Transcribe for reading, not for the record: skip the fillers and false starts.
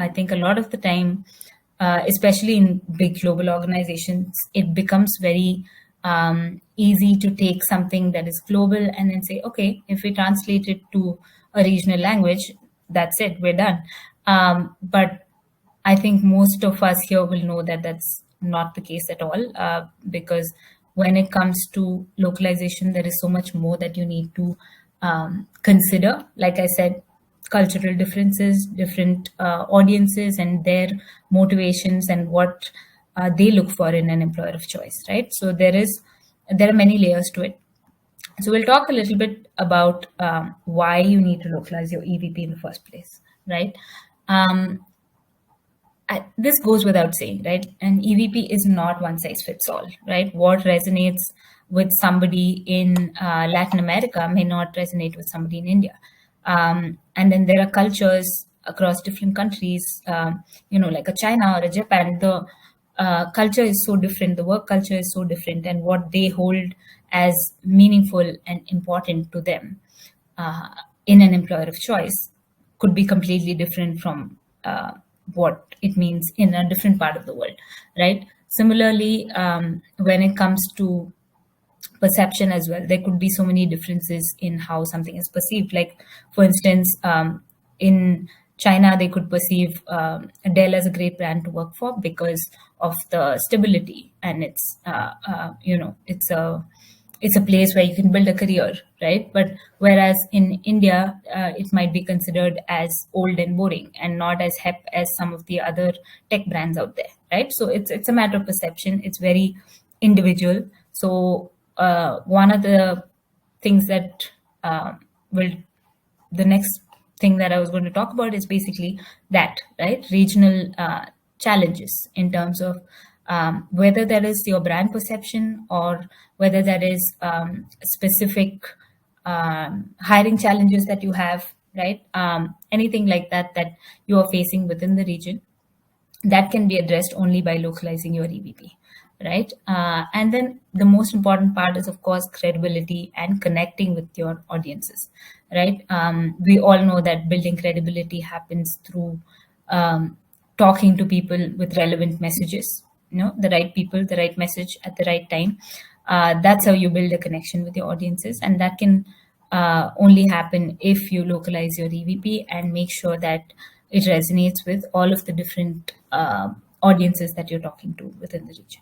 think a lot of the time, especially in big global organizations, it becomes very easy to take something that is global and then say, okay, if we translate it to a regional language, that's it, we're done. But I think most of us here will know that that's not the case at all, because when it comes to localization, there is so much more that you need to consider. Like I said, cultural differences, different audiences and their motivations and what they look for in an employer of choice, right? So there are many layers to it. So we'll talk a little bit about why you need to localize your EVP in the first place, right? This goes without saying, right? An EVP is not one size fits all, right? What resonates with somebody in Latin America may not resonate with somebody in India. And then there are cultures across different countries, like a China or a Japan. The culture is so different, the work culture is so different, and what they hold as meaningful and important to them in an employer of choice could be completely different from what it means in a different part of the world, right? Similarly, when it comes to perception as well, there could be so many differences in how something is perceived. Like, for instance, in China, they could perceive Dell as a great brand to work for because of the stability, and it's a place where you can build a career, right? But whereas in India, it might be considered as old and boring and not as hip as some of the other tech brands out there, right? So it's a matter of perception. It's very individual. So one of the things that the next thing that I was going to talk about is basically that, right? Regional challenges in terms of whether that is your brand perception or whether that is specific hiring challenges that you have, right? Anything like that you are facing within the region, that can be addressed only by localizing your EVP, right? And then the most important part is, of course, credibility and connecting with your audiences, right? We all know that building credibility happens through talking to people with relevant messages, the right people, the right message at the right time. That's how you build a connection with your audiences. And that can only happen if you localize your EVP and make sure that it resonates with all of the different audiences that you're talking to within the region.